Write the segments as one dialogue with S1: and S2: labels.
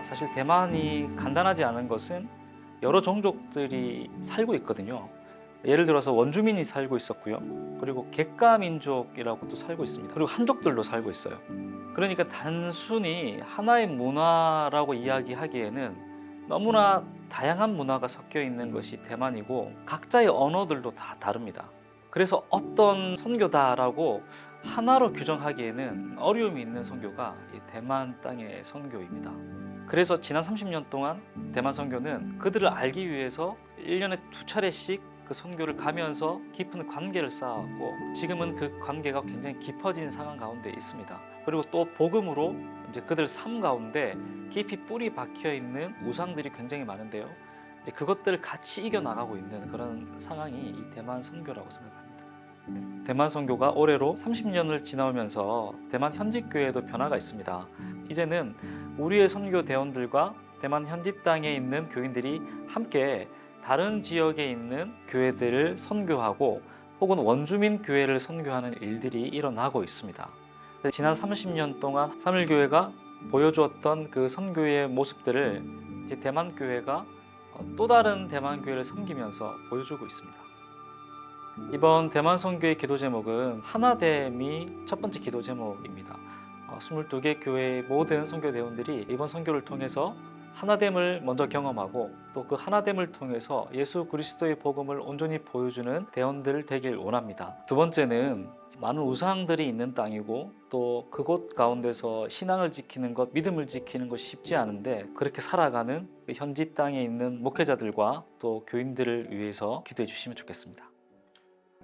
S1: 사실 대만이 간단하지 않은 것은 여러 종족들이 살고 있거든요. 예를 들어서 원주민이 살고 있었고요. 그리고 객가 민족이라고도 살고 있습니다. 그리고 한족들도 살고 있어요. 그러니까 단순히 하나의 문화라고 이야기하기에는 너무나 다양한 문화가 섞여 있는 것이 대만이고 각자의 언어들도 다 다릅니다. 그래서 어떤 선교다라고 하나로 규정하기에는 어려움이 있는 선교가 이 대만 땅의 선교입니다. 그래서 지난 30년 동안 대만 선교는 그들을 알기 위해서 1년에 2차례씩 그 선교를 가면서 깊은 관계를 쌓았고 지금은 그 관계가 굉장히 깊어진 상황 가운데 있습니다. 그리고 또 복음으로 이제 그들 삶 가운데 깊이 뿌리 박혀 있는 우상들이 굉장히 많은데요. 이제 그것들을 같이 이겨 나가고 있는 그런 상황이 이 대만 선교라고 생각합니다. 대만 선교가 올해로 30년을 지나오면서 대만 현지 교회에도 변화가 있습니다. 이제는 우리의 선교 대원들과 대만 현지 땅에 있는 교인들이 함께 다른 지역에 있는 교회들을 선교하고 혹은 원주민 교회를 선교하는 일들이 일어나고 있습니다. 지난 30년 동안 삼일교회가 보여주었던 그 선교의 모습들을 이제 대만 교회가 또 다른 대만 교회를 섬기면서 보여주고 있습니다. 이번 대만 선교의 기도 제목은 하나됨이 첫 번째 기도 제목입니다. 22개 교회의 모든 선교 대원들이 이번 선교를 통해서 하나됨을 먼저 경험하고 또 그 하나됨을 통해서 예수 그리스도의 복음을 온전히 보여주는 대원들 되길 원합니다. 두 번째는 많은 우상들이 있는 땅이고 또 그곳 가운데서 신앙을 지키는 것, 믿음을 지키는 것이 쉽지 않은데 그렇게 살아가는 현지 땅에 있는 목회자들과 또 교인들을 위해서 기도해 주시면 좋겠습니다.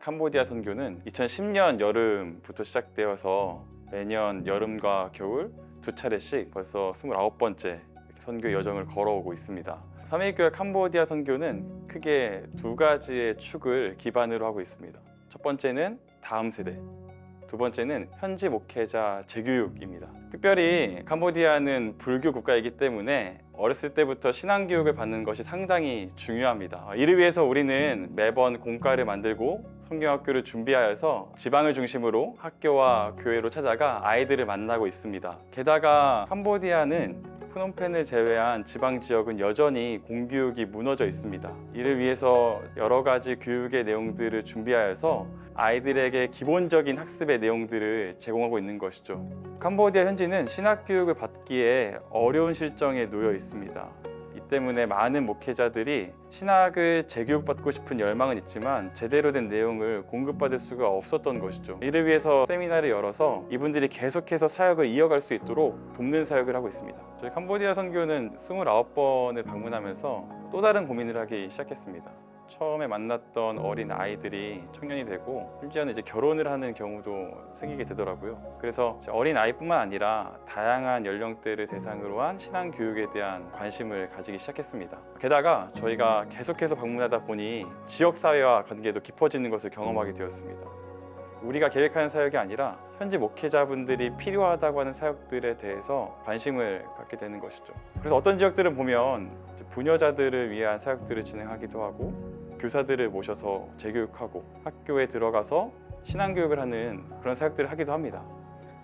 S2: 캄보디아 선교는 2010년 여름부터 시작되어서 매년 여름과 겨울 2차례씩 벌써 29번째 선교 여정을 걸어오고 있습니다. 삼일교회 캄보디아 선교는 크게 2가지의 축을 기반으로 하고 있습니다. 첫 번째는 다음 세대, 두 번째는 현지 목회자 재교육입니다. 특별히 캄보디아는 불교 국가이기 때문에 어렸을 때부터 신앙교육을 받는 것이 상당히 중요합니다. 이를 위해서 우리는 매번 공과를 만들고 성경학교를 준비하여서 지방을 중심으로 학교와 교회로 찾아가 아이들을 만나고 있습니다. 게다가 캄보디아는 프놈펜을 제외한 지방 지역은 여전히 공교육이 무너져 있습니다. 이를 위해서 여러 가지 교육의 내용들을 준비하여서 아이들에게 기본적인 학습의 내용들을 제공하고 있는 것이죠. 캄보디아 현지는 신학교육을 받기에 어려운 실정에 놓여 있습니다. 이 때문에 많은 목회자들이 신학을 재교육받고 싶은 열망은 있지만 제대로 된 내용을 공급받을 수가 없었던 것이죠. 이를 위해서 세미나를 열어서 이분들이 계속해서 사역을 이어갈 수 있도록 돕는 사역을 하고 있습니다. 저희 캄보디아 선교는 29번을 방문하면서 또 다른 고민을 하기 시작했습니다. 처음에 만났던 어린 아이들이 청년이 되고 심지어는 이제 결혼을 하는 경우도 생기게 되더라고요. 그래서 어린 아이뿐만 아니라 다양한 연령대를 대상으로 한 신앙 교육에 대한 관심을 가지기 시작했습니다. 게다가 저희가 계속해서 방문하다 보니 지역 사회와 관계도 깊어지는 것을 경험하게 되었습니다. 우리가 계획하는 사역이 아니라 현지 목회자분들이 필요하다고 하는 사역들에 대해서 관심을 갖게 되는 것이죠. 그래서 어떤 지역들은 보면 부녀자들을 위한 사역들을 진행하기도 하고 교사들을 모셔서 재교육하고 학교에 들어가서 신앙교육을 하는 그런 사역들을 하기도 합니다.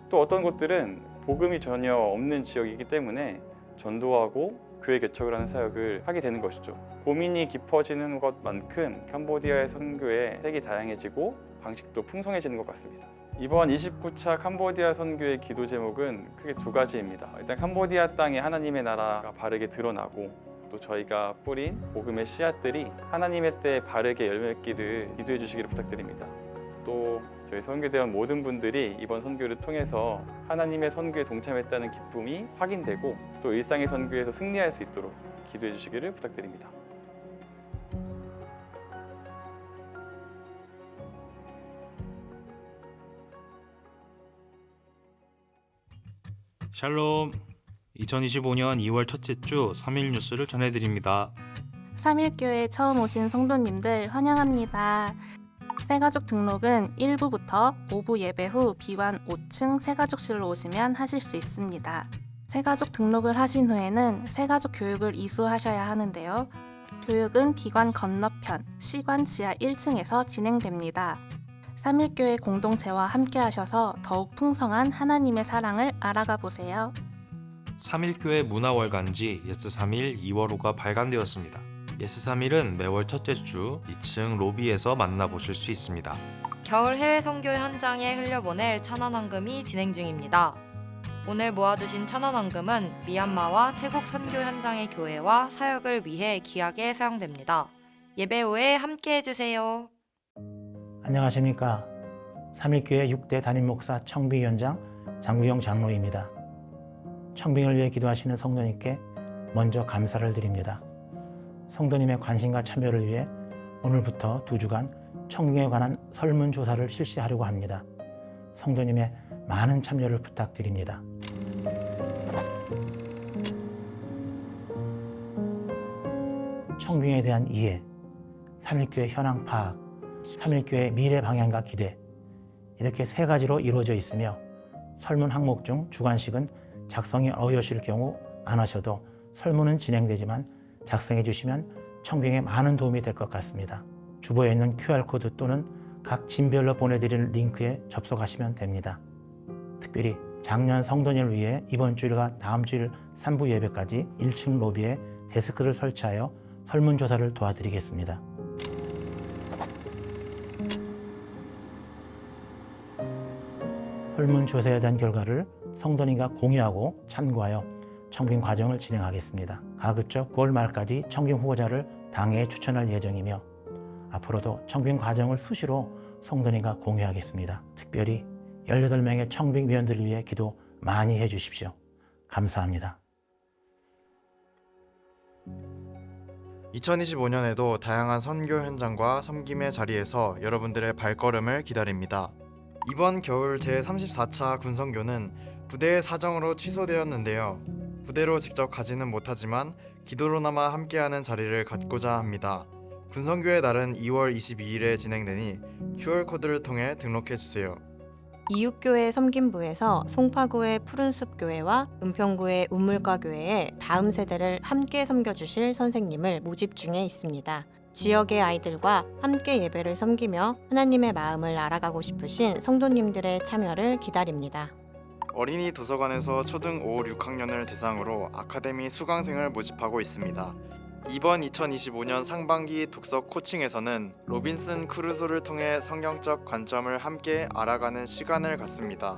S2: 또 어떤 곳들은 복음이 전혀 없는 지역이기 때문에 전도하고 교회 개척을 하는 사역을 하게 되는 것이죠. 고민이 깊어지는 것만큼 캄보디아의 선교의 색이 다양해지고 방식도 풍성해지는 것 같습니다. 이번 29차 캄보디아 선교의 기도 제목은 크게 2가지입니다. 일단 캄보디아 땅에 하나님의 나라가 바르게 드러나고 또 저희가 뿌린 복음의 씨앗들이 하나님의 때에 바르게 열매맺기를 기도해 주시기를 부탁드립니다. 또 저희 선교대원 모든 분들이 이번 선교를 통해서 하나님의 선교에 동참했다는 기쁨이 확인되고 또 일상의 선교에서 승리할 수 있도록 기도해 주시기를 부탁드립니다.
S3: 샬롬. 2025년 2월 첫째 주 3일 뉴스를 전해드립니다.
S4: 삼일교회 처음 오신 성도님들 환영합니다. 새가족 등록은 1부부터 5부 예배 후 비관 5층 새가족실로 오시면 하실 수 있습니다. 새가족 등록을 하신 후에는 새가족 교육을 이수하셔야 하는데요. 교육은 비관 건너편 시관 지하 1층에서 진행됩니다. 삼일교회 공동체와 함께 하셔서 더욱 풍성한 하나님의 사랑을 알아가 보세요.
S3: 3일교회 문화월간지 예스3일 2월호가 발간되었습니다. 예스3일은 매월 첫째 주 2층 로비에서 만나보실 수 있습니다.
S5: 겨울 해외 선교 현장에 흘려보낼 천원헌금이 진행 중입니다. 오늘 모아주신 천원헌금은 미얀마와 태국 선교 현장의 교회와 사역을 위해 귀하게 사용됩니다. 예배 후에 함께 해주세요.
S6: 안녕하십니까. 삼일교회 6대 담임목사 청빙위원장 장구영 장로입니다. 청빙을 위해 기도하시는 성도님께 먼저 감사를 드립니다. 성도님의 관심과 참여를 위해 오늘부터 2주간 청빙에 관한 설문조사를 실시하려고 합니다. 성도님의 많은 참여를 부탁드립니다. 청빙에 대한 이해, 삼일교회 현황 파악, 삼일교회의 미래 방향과 기대, 이렇게 3가지로 이루어져 있으며 설문 항목 중 주관식은 작성이 어려우실 경우 안 하셔도 설문은 진행되지만 작성해 주시면 청빙에 많은 도움이 될 것 같습니다. 주보에 있는 QR코드 또는 각 짐별로 보내드리는 링크에 접속하시면 됩니다. 특별히 작년 성도님을 위해 이번 주일과 다음 주일 3부 예배까지 1층 로비에 데스크를 설치하여 설문조사를 도와드리겠습니다. 설문조사에 대한 결과를 성도님과 공유하고 참고하여 청빙 과정을 진행하겠습니다. 가급적 9월 말까지 청빙 후보자를 당회에 추천할 예정이며 앞으로도 청빙 과정을 수시로 성도님과 공유하겠습니다. 특별히 18명의 청빙위원들을 위해 기도 많이 해주십시오. 감사합니다.
S7: 2025년에도 다양한 선교 현장과 섬김의 자리에서 여러분들의 발걸음을 기다립니다. 이번 겨울 제34차 군선교는 부대의 사정으로 취소되었는데요. 부대로 직접 가지는 못하지만 기도로나마 함께하는 자리를 갖고자 합니다. 군선교의 날은 2월 22일에 진행되니 QR코드를 통해 등록해주세요.
S8: 이육교회 섬김부에서 송파구의 푸른숲교회와 은평구의 우물가교회에 다음 세대를 함께 섬겨주실 선생님을 모집 중에 있습니다. 지역의 아이들과 함께 예배를 섬기며 하나님의 마음을 알아가고 싶으신 성도님들의 참여를 기다립니다.
S7: 어린이 도서관에서 초등 5, 6학년을 대상으로 아카데미 수강생을 모집하고 있습니다. 이번 2025년 상반기 독서 코칭에서는 로빈슨 크루소를 통해 성경적 관점을 함께 알아가는 시간을 갖습니다.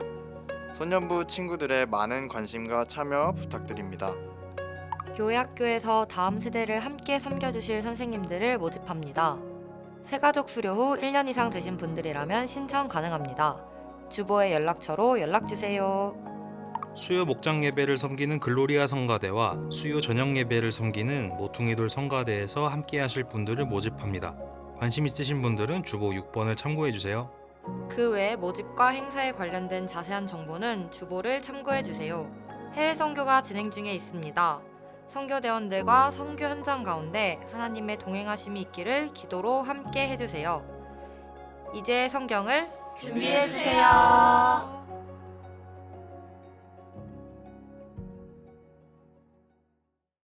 S7: 소년부 친구들의 많은 관심과 참여 부탁드립니다.
S5: 교회 학교에서 다음 세대를 함께 섬겨주실 선생님들을 모집합니다. 새가족 수료 후 1년 이상 되신 분들이라면 신청 가능합니다. 주보의 연락처로 연락주세요.
S3: 수요 목장 예배를 섬기는 글로리아 성가대와 수요 저녁 예배를 섬기는 모퉁이돌 성가대에서 함께 하실 분들을 모집합니다. 관심 있으신 분들은 주보 6번을 참고해 주세요.
S5: 그 외 모집과 행사에 관련된 자세한 정보는 주보를 참고해 주세요. 해외 선교가 진행 중에 있습니다. 선교대원들과 선교 현장 가운데 하나님의 동행하심이 있기를 기도로 함께 해주세요. 이제 성경을 준비해 주세요.